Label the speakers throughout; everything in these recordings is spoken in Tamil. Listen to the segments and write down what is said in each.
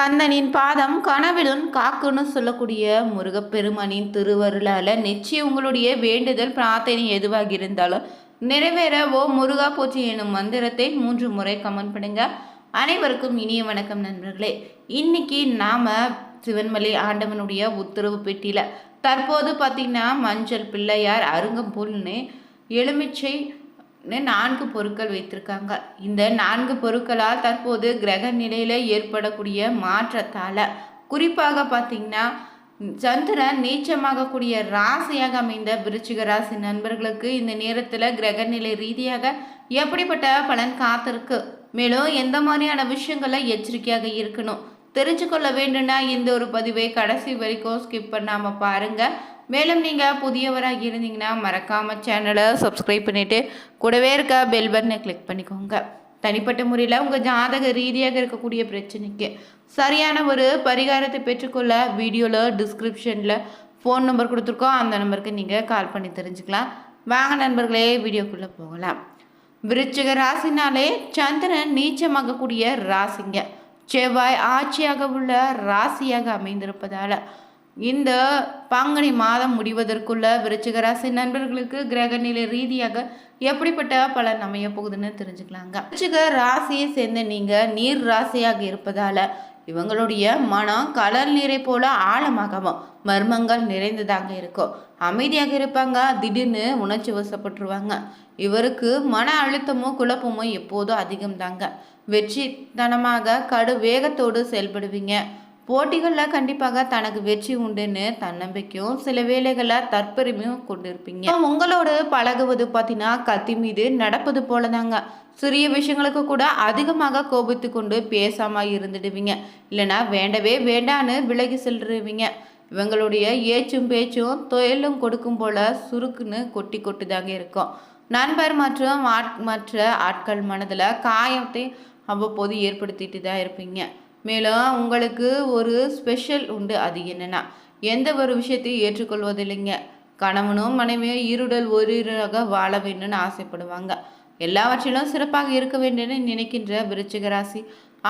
Speaker 1: கந்தனின் பாதம் கனவிலும் காக்குன்னு சொல்லக்கூடிய முருகப்பெருமானின் திருவருளால் நிச்சயம் உங்களுடைய வேண்டுதல் பிரார்த்தனை எதுவாக இருந்தாலும் நிறைவேற ஓ முருகா போற்றி எனும் மந்திரத்தை 3 முறை கமெண்ட் பண்ணுங்க. அனைவருக்கும் இனிய வணக்கம் நண்பர்களே. இன்னைக்கு நாம சிவன்மலை ஆண்டவனுடைய உத்தரவு பெட்டியில தற்போது பார்த்தீங்கன்னா மஞ்சள் பிள்ளையார் அருங்கம்புல்னு எலுமிச்சை 4 பொருட்கள் வைத்திருக்காங்க. இந்த 4 பொருட்களால் தற்போது கிரக நிலையில ஏற்படக்கூடிய மாற்றத்தால் குறிப்பாக பார்த்தீங்கன்னா சந்திரன் நீச்சமாகக்கூடிய ராசியாக அமைந்த விருச்சிக ராசி நண்பர்களுக்கு இந்த நேரத்தில் கிரக நிலை ரீதியாக எப்படிப்பட்ட பலன் காத்திருக்கு, மேலும் எந்த மாதிரியான விஷயங்களை எச்சரிக்கையாக இருக்கணும் தெரிஞ்சுக்கொள்ள வேண்டும்னா இந்த ஒரு பதிவை கடைசி வரைக்கும் ஸ்கிப் பண்ணாமல் பாருங்கள். மேலும் நீங்கள் புதியவராக இருந்தீங்கன்னா மறக்காமல் சேனலை சப்ஸ்கிரைப் பண்ணிவிட்டு கூடவே இருக்க பெல் பட்டனை கிளிக் பண்ணிக்கோங்க. தனிப்பட்ட முறையில் உங்கள் ஜாதக ரீதியாக இருக்கக்கூடிய பிரச்சனைக்கு சரியான ஒரு பரிகாரத்தை பெற்றுக்கொள்ள வீடியோவில் டிஸ்கிரிப்ஷனில் ஃபோன் நம்பர் கொடுத்துருக்கோம். அந்த நம்பருக்கு நீங்கள் கால் பண்ணி தெரிஞ்சுக்கலாம். வாங்க நண்பர்களே, வீடியோக்குள்ளே போகலாம். விருச்சிக ராசினாலே சந்திரன் நீச்சமாகக்கூடிய ராசிங்க. செவ்வாய் ஆட்சியாக உள்ள ராசியாக அமைந்திருப்பதால் இந்த பங்குனி மாதம் முடிவதற்குள்ள விருச்சிக ராசி நண்பர்களுக்கு கிரக நிலை ரீதியாக எப்படிப்பட்ட பலன் அமைய போகுதுன்னு தெரிஞ்சுக்கலாங்க. விருச்சிக ராசியை சேர்ந்த நீங்கள் நீர் ராசியாக இருப்பதால் இவங்களுடைய மனம் கடல் நீரை போல ஆழமாகவும் மர்மங்கள் நிறைந்ததாக இருக்கும். அமைதியாக இருப்பாங்க, திடீர்னு உணர்ச்சி வசப்பட்டுருவாங்க. இவருக்கு மன அழுத்தமும் குழப்பமும் எப்போதும் அதிகம்தாங்க. வெற்றித்தனமாக கடு வேகத்தோடு செயல்படுவீங்க. போட்டிகளில் கண்டிப்பாக தனக்கு வெற்றி உண்டுன்னு தன்னம்பிக்கையும் சில வேளைகளில் தற்பெருமையும் கொண்டிருப்பீங்க. உங்களோட பழகுவது பார்த்தீங்கன்னா கத்தி மீது நடப்பது போலதாங்க. சிறிய விஷயங்களுக்கு கூட அதிகமாக கோபித்து கொண்டு பேசாமல் இருந்துடுவீங்க. இல்லைனா வேண்டவே வேண்டான்னு விலகி செல்லுவீங்க. இவங்களுடைய ஏச்சும் பேச்சும் தொழிலும் கொடுக்கும் போல சுருக்குன்னு கொட்டுதாங்க இருக்கும். நண்பர் மற்றும் மற்ற ஆட்கள் மனதில் காயத்தை அவ்வப்போது ஏற்படுத்திட்டு தான் இருப்பீங்க. மேலும் உங்களுக்கு ஒரு ஸ்பெஷல் உண்டு. அது என்னென்னா எந்த ஒரு விஷயத்தையும் ஏற்றுக்கொள்வதில்லைங்க. கணவனும் மனைவியும் ஈருடல் ஒருவராக வாழ வேண்டும்னு ஆசைப்படுவாங்க. எல்லாவற்றிலும் சிறப்பாக இருக்க வேண்டும்னு நினைக்கின்ற விருச்சிக ராசி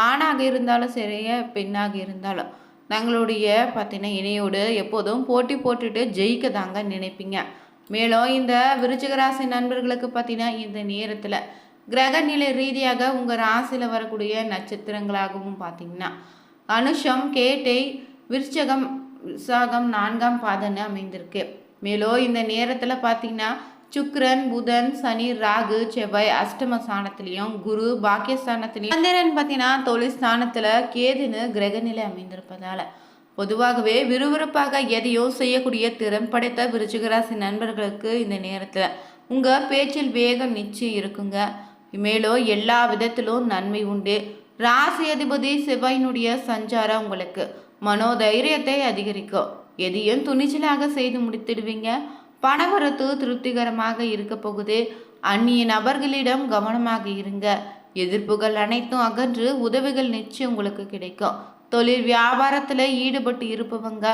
Speaker 1: ஆணாக இருந்தாலும் சரியா பெண்ணாக இருந்தாலும் தங்களுடைய பார்த்தீங்கன்னா இணையோடு எப்போதும் போட்டி போட்டுட்டு ஜெயிக்க தாங்க நினைப்பீங்க. மேலும் இந்த விருச்சிக ராசி நண்பர்களுக்கு பார்த்தீங்கன்னா இந்த நேரத்தில் கிரக நிலை ரீதியாக உங்கள் ராசியில் வரக்கூடிய நட்சத்திரங்களாகவும் பார்த்தீங்கன்னா அனுஷம், கேட்டை, விருச்சகம், விசாகம் 4ஆம் பாதன்னு அமைந்திருக்கு. மேலும் இந்த நேரத்தில் பார்த்தீங்கன்னா சுக்கிரன், புதன், சனி, ராகு, செவ்வாய் அஷ்டம ஸ்தானத்திலையும் குரு பாக்கியஸ்தானத்திலையும் சந்திரன் பார்த்தீங்கன்னா தொழில் ஸ்தானத்தில் கேதுன்னு கிரகநிலை அமைந்திருப்பதால் பொதுவாகவே விறுவிறுப்பாக எதையும் செய்யக்கூடிய திறன் படைத்த விருச்சிகராசி நண்பர்களுக்கு இந்த நேரத்தில் உங்கள் பேச்சில் வேகம் நிச்சயம் இருக்குங்க. மேலும் எல்லா விதத்திலும் நன்மை உண்டு. ராசி அதிபதி செவ்வாயினுடைய சஞ்சாரம் உங்களுக்கு மனோதைரியத்தை அதிகரிக்கும். எதையும் துணிச்சலாக செய்து முடித்திடுவீங்க. பணவரத்து திருப்திகரமாக இருக்க போகுது. அந்நிய நபர்களிடம் கவனமாக இருங்க. எதிர்ப்புகள் அனைத்தும் அகன்று உதவிகள் நிச்சயம் உங்களுக்கு கிடைக்கும். தொழில் வியாபாரத்தில் ஈடுபட்டு இருப்பவங்க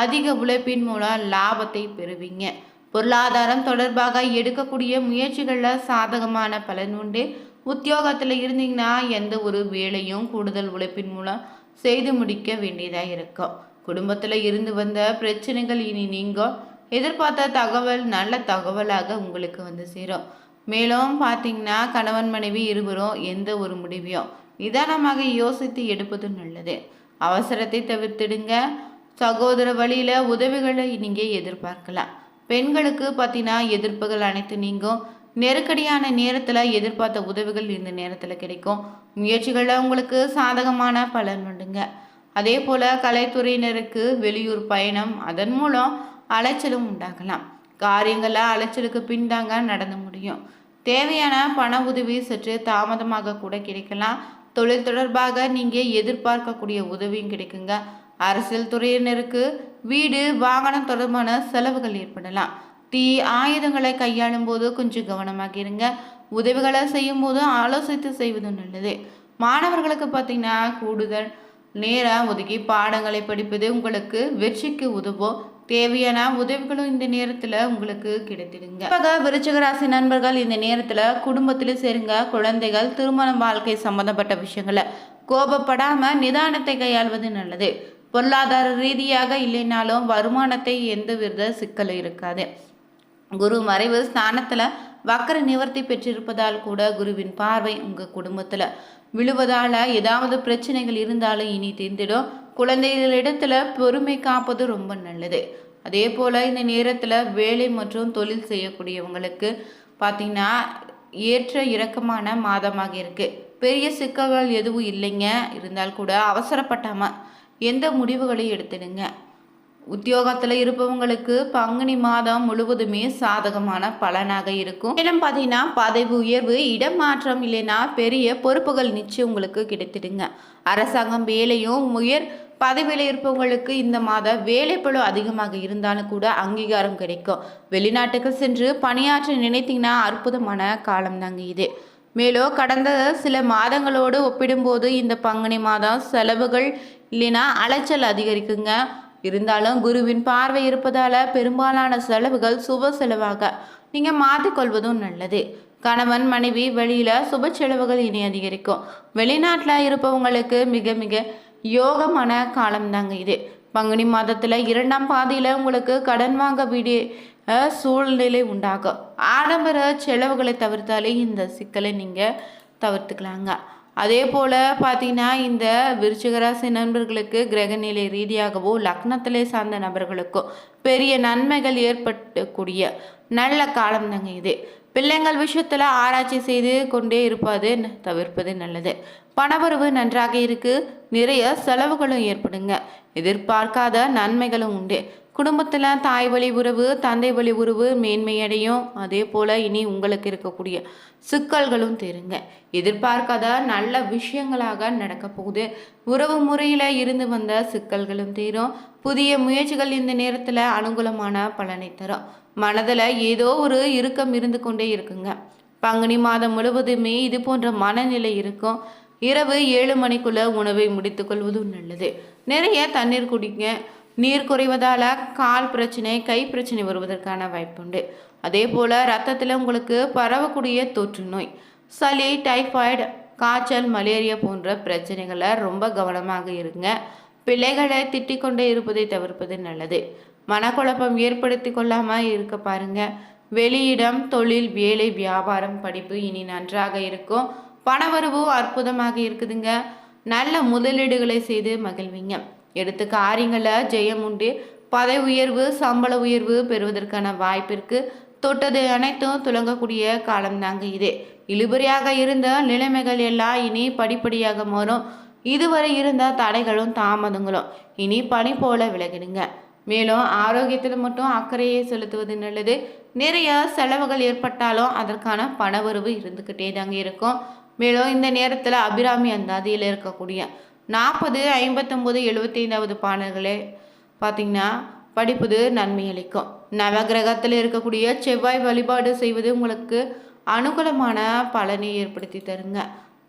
Speaker 1: அதிக உழைப்பின் மூலம் லாபத்தை பெறுவீங்க. பொருளாதாரம் தொடர்பாக எடுக்கக்கூடிய முயற்சிகளில் சாதகமான பலன் உண்டு. உத்தியோகத்தில் இருந்தீங்கன்னா எந்த ஒரு வேலையும் கூடுதல் உழைப்பின் மூலம் செய்து முடிக்க வேண்டியதாக இருக்கும். குடும்பத்தில் இருந்து வந்த பிரச்சனைகள் இனி நீங்கும். எதிர்பார்த்த தகவல் நல்ல தகவலாக உங்களுக்கு வந்து சேரும். மேலும் பார்த்தீங்கன்னா கணவன் மனைவி இருவரும் எந்த ஒரு முடிவையும் நிதானமாக யோசித்து எடுப்பது நல்லது. அவசரத்தை தவிர்த்திடுங்க. சகோதர வழியில் உதவிகளை நீங்கள் எதிர்பார்க்கலாம். பெண்களுக்கு பார்த்தீங்கன்னா எதிர்ப்புகள் அனைத்து நீங்கும். நெருக்கடியான நேரத்தில் எதிர்பார்த்த உதவிகள் இந்த நேரத்தில் கிடைக்கும். முயற்சிகளில் உங்களுக்கு சாதகமான பலன் உண்டுங்க. அதே போல் கலைத்துறையினருக்கு வெளியூர் பயணம், அதன் மூலம் அலைச்சலும் உண்டாகலாம். காரியங்களில் அலைச்சலுக்கு பின்தாங்க நடந்து முடியும். தேவையான பண உதவி சற்று தாமதமாக கூட கிடைக்கலாம். தொழில் தொடர்பாக நீங்கள் எதிர்பார்க்கக்கூடிய உதவியும் கிடைக்குங்க. அரசியல் துறையினருக்கு வீடு வாகனம் தொடர்பான செலவுகள் ஏற்படலாம். ஆயுதங்களை கையாளும் போது கொஞ்சம் கவனமாக இருங்க. உதவிகளை செய்யும் போது ஆலோசித்து செய்வது நல்லது. மாணவர்களுக்கு பார்த்தீங்கன்னா கூடுதல் நேரம் ஒதுக்கி பாடங்களை படிப்பது உங்களுக்கு வெற்றிக்கு உதவும். தேவையான உதவிகளும் இந்த நேரத்தில் உங்களுக்கு கிடைத்திடுங்க. விருச்சிக ராசி நண்பர்கள் இந்த நேரத்தில் குடும்பத்தில் சேருங்க. குழந்தைகள், திருமண வாழ்க்கை சம்பந்தப்பட்ட விஷயங்களை கோபப்படாம நிதானத்தை கையாள்வது நல்லது. பொருளாதார ரீதியாக இல்லைனாலும் வருமானத்தை எந்த வித சிக்கலும் இருக்காது. குரு மறைவு ஸ்தானத்துல வக்கர நிவர்த்தி பெற்றிருப்பதால் கூட குருவின் பார்வை உங்க குடும்பத்துல விழுவதால ஏதாவது பிரச்சனைகள் இருந்தாலும் இனி தீர்ந்திடும். குழந்தைகளிடத்துல பொறுமை காப்பது ரொம்ப நல்லது. அதே போல இந்த நேரத்துல வேலை மற்றும் தொழில் செய்யக்கூடியவங்களுக்கு பார்த்தீங்கன்னா ஏற்ற இறக்கமான மாதமாக இருக்கு. பெரிய சிக்கல்கள் எதுவும் இல்லைங்க. இருந்தால் கூட அவசரப்பட்டாம எந்த முடிவுகளையும் எடுத்துடுங்க. உத்தியோகத்தில் இருப்பவங்களுக்கு பங்குனி மாதம் முழுவதுமே சாதகமான பலனாக இருக்கும். மேலும் பார்த்தீங்கன்னா பதவி உயர்வு, இடமாற்றம் இல்லைன்னா பெரிய பொறுப்புகள் நிச்சயம் உங்களுக்கு கிடைத்திடுங்க. அரசாங்கம் வேலையும் உயர் பதவியில் இருப்பவங்களுக்கு இந்த மாதம் வேலைப்பளு அதிகமாக இருந்தாலும் கூட அங்கீகாரம் கிடைக்கும். வெளிநாட்டுக்கு சென்று பணியாற்ற நினைத்தீங்கன்னா அற்புதமான காலம் தாங்க இது. மேலும் கடந்த சில மாதங்களோடு ஒப்பிடும்போது இந்த பங்குனி மாதம் செலவுகள் இல்லைன்னா அலைச்சல் அதிகரிக்குங்க. இருந்தாலும் குருவின் பார்வை இருப்பதால பெரும்பாலான செலவுகள் சுப செலவாக நீங்க மாற்றிக்கொள்வதும் நல்லது. கணவன் மனைவி வெளியில சுப செலவுகள் இனி அதிகரிக்கும். வெளிநாட்டில் இருப்பவங்களுக்கு மிக மிக யோகமான காலம் தாங்க இது. பங்குனி மாதத்துல 2ஆம் பாதியில உங்களுக்கு கடன் வாங்க வேண்டிய சூழ்நிலை உண்டாகும். ஆடம்பர செலவுகளை தவிர்த்தாலே இந்த சிக்கலை நீங்க தவிர்த்துக்கலாங்க. அதே போல் பார்த்தீங்கன்னா இந்த விருச்சிக ராசி நண்பர்களுக்கு கிரகநிலை ரீதியாகவோ லக்னத்திலே சார்ந்த நபர்களுக்கோ பெரிய நன்மைகள் ஏற்படக்கூடிய நல்ல காலம் தாங்க இது. பிள்ளைங்கள் விஷயத்தில் ஆராய்ச்சி செய்து கொண்டே இருப்பது தவிர்ப்பது நல்லது. பணவரவு நன்றாக இருக்கு. நிறைய செலவுகளும் ஏற்படுங்க. எதிர்பார்க்காத நன்மைகளும் உண்டு. குடும்பத்தில் தாய் வழி உறவு, தந்தை வழி உறவு மேன்மையடையும். அதே போல் இனி உங்களுக்கு இருக்கக்கூடிய சிக்கல்களும் தீருங்க. எதிர்பார்க்காத நல்ல விஷயங்களாக நடக்க போகுது. உறவு முறையில் இருந்து வந்த சிக்கல்களும் தீரும். புதிய முயற்சிகள் இந்த நேரத்தில் அனுகூலமான பலனை தரும். மனதில் ஏதோ ஒரு இறுக்கம் இருந்து கொண்டே இருக்குங்க. பங்குனி மாதம் முழுவதுமே இது போன்ற மனநிலை இருக்கும். இரவு 7 மணிக்குள்ள உணவை முடித்துக் கொள்வதும் நல்லது. நிறைய தண்ணீர் குடிங்க. நீர் குறைவதால் கால் பிரச்சனை, கை பிரச்சனை வருவதற்கான வாய்ப்புண்டு. அதே போல் ரத்தத்தில் உங்களுக்கு பரவக்கூடிய தொற்று நோய், சளி, டைஃபாய்டு, காய்ச்சல், மலேரியா போன்ற பிரச்சனைகளை ரொம்ப கவனமாக இருங்க. பிள்ளைகளை திட்டிக் கொண்டே இருப்பதை தவிர்ப்பது நல்லது. மனக்குழப்பம் ஏற்படுத்தி கொள்ளாமல் இருக்க பாருங்க. வெளியிடம், தொழில், வேலை, வியாபாரம், படிப்பு இனி நன்றாக இருக்கும். பணவரவு அற்புதமாக இருக்குதுங்க. நல்ல முதலீடுகளை செய்து மகிழ்வீங்க. எடுத்த காரியங்களில் ஜெயம் உண்டு. பதவி உயர்வு, சம்பள உயர்வு பெறுவதற்கான வாய்ப்பிற்கு தொட்டது அனைத்தும் துலங்கக்கூடிய காலம்தாங்க இது. இழுபறியாக இருந்த நிலைமைகள் எல்லாம் இனி படிப்படியாக மாறும். இதுவரை இருந்த தடைகளும் தாமதங்களும் இனி பனி போல விலகிடுங்க. மேலும் ஆரோக்கியத்தில் மட்டும் அக்கறையை செலுத்துவது நல்லது. நிறைய செலவுகள் ஏற்பட்டாலும் அதற்கான பணவரவு இருந்துக்கிட்டே தாங்க இருக்கும். மேலும் இந்த நேரத்தில் அபிராமி அந்தாதியில் இருக்கக்கூடிய 40, 59, 75வது பாடல்களே பார்த்திங்கன்னா படிப்பது நன்மை அளிக்கும். நவகிரகத்தில் இருக்கக்கூடிய செவ்வாய் வழிபாடு செய்வது உங்களுக்கு அனுகூலமான பலனை ஏற்படுத்தி தருங்க.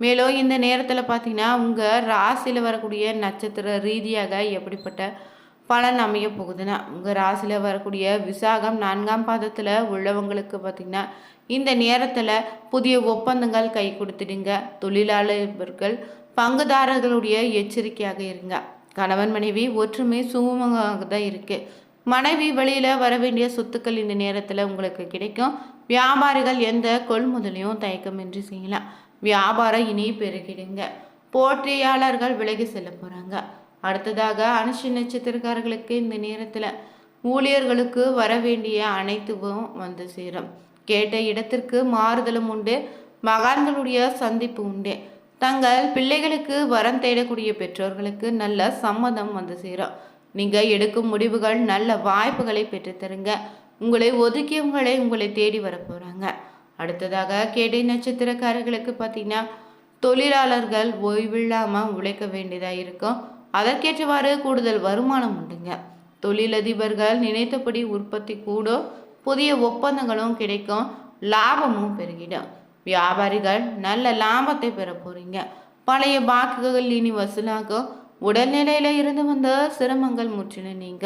Speaker 1: மேலும் இந்த நேரத்தில் பார்த்திங்கன்னா உங்கள் ராசியில் வரக்கூடிய நட்சத்திர ரீதியாக எப்படிப்பட்ட பலன் அமைய போகுதுன்னா, உங்கள் ராசியில் வரக்கூடிய விசாகம் 4ஆம் பாதத்தில் உள்ளவங்களுக்கு பார்த்திங்கன்னா இந்த நேரத்தில் புதிய ஒப்பந்தங்கள் கை கொடுத்துடுங்க. தொழிலாளர்கள், பங்குதாரர்களுடைய எச்சரிக்கையாக இருங்க. கணவன் மனைவி ஒற்றுமை சுமூகமாக தான் இருக்குது. மனைவி வழியில் வர வேண்டிய சொத்துக்கள் இந்த நேரத்தில் உங்களுக்கு கிடைக்கும். வியாபாரிகள் எந்த கொள்முதலையும் தயக்கமின்றி செய்யலாம். வியாபாரம் இனி பெருகிடுங்க. போட்டியாளர்கள் விலகி செல்ல போகிறாங்க. அடுத்ததாக அனுஷ நட்சத்திரக்காரர்களுக்கு இந்த நேரத்தில் ஊழியர்களுக்கு வர வேண்டிய அனைத்தும் வந்து சேரும். கேட்ட இடத்திற்கு மாறுதலும் உண்டு. மகான்களுடைய சந்திப்பு உண்டு. தங்கள் பிள்ளைகளுக்கு வரம் தேடக்கூடிய பெற்றோர்களுக்கு நல்ல சம்மதம் வந்து சேரும். நீங்கள் எடுக்கும் முடிவுகள் நல்ல வாய்ப்புகளை பெற்றுத்தருங்க. உங்களை ஒதுக்கியவங்களை உங்களை தேடி வரப்போகிறாங்க. அடுத்ததாக கேட்டை நட்சத்திரக்காரர்களுக்கு பார்த்தீங்கன்னா தொழிலாளர்கள் ஓய்வில்லாமல் உழைக்க வேண்டியதாக இருக்கும். அதற்கேற்றவாறு கூடுதல் வருமானம் உண்டுங்க. தொழிலதிபர்கள் நினைத்தபடி உற்பத்தி கூடும். புதிய ஒப்பந்தங்களும் கிடைக்கும். லாபமும் பெருகிடும். வியாபாரிகள் நல்ல லாபத்தை பெற போறீங்க. பழைய பாக்குகள் இனி வசூலாகும். உடல்நிலையில இருந்து வந்த சிரமங்கள் முற்றிலும் நீங்க.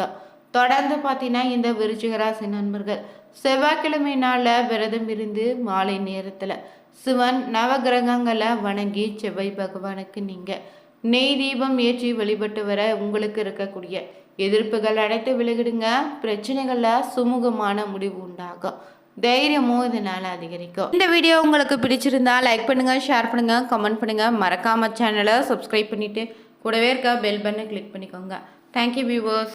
Speaker 1: தொடர்ந்து பார்த்தீங்கன்னா இந்த விருச்சிக ராசி நண்பர்கள் செவ்வாய்க்கிழமை நாளில் விரதம் இருந்து மாலை நேரத்தில் சிவன் நவகிரகங்களை வணங்கி செவ்வாய் பகவானுக்கு நீங்கள் நெய் தீபம் ஏற்றி வழிபட்டு வர உங்களுக்கு இருக்கக்கூடிய எதிர்ப்புகள் அனைத்து விலகிடுங்க. பிரச்சனைகளில் சுமூகமான முடிவு உண்டாகும். தைரியமும் இதனால் அதிகரிக்கும். இந்த வீடியோ உங்களுக்கு பிடிச்சிருந்தா லைக் பண்ணுங்கள், ஷேர் பண்ணுங்கள், கமெண்ட் பண்ணுங்கள். மறக்காம சேனலை சப்ஸ்கிரைப் பண்ணிவிட்டு கூடவே இருக்க பெல் பட்டனை கிளிக் பண்ணிக்கோங்க. Thank you viewers.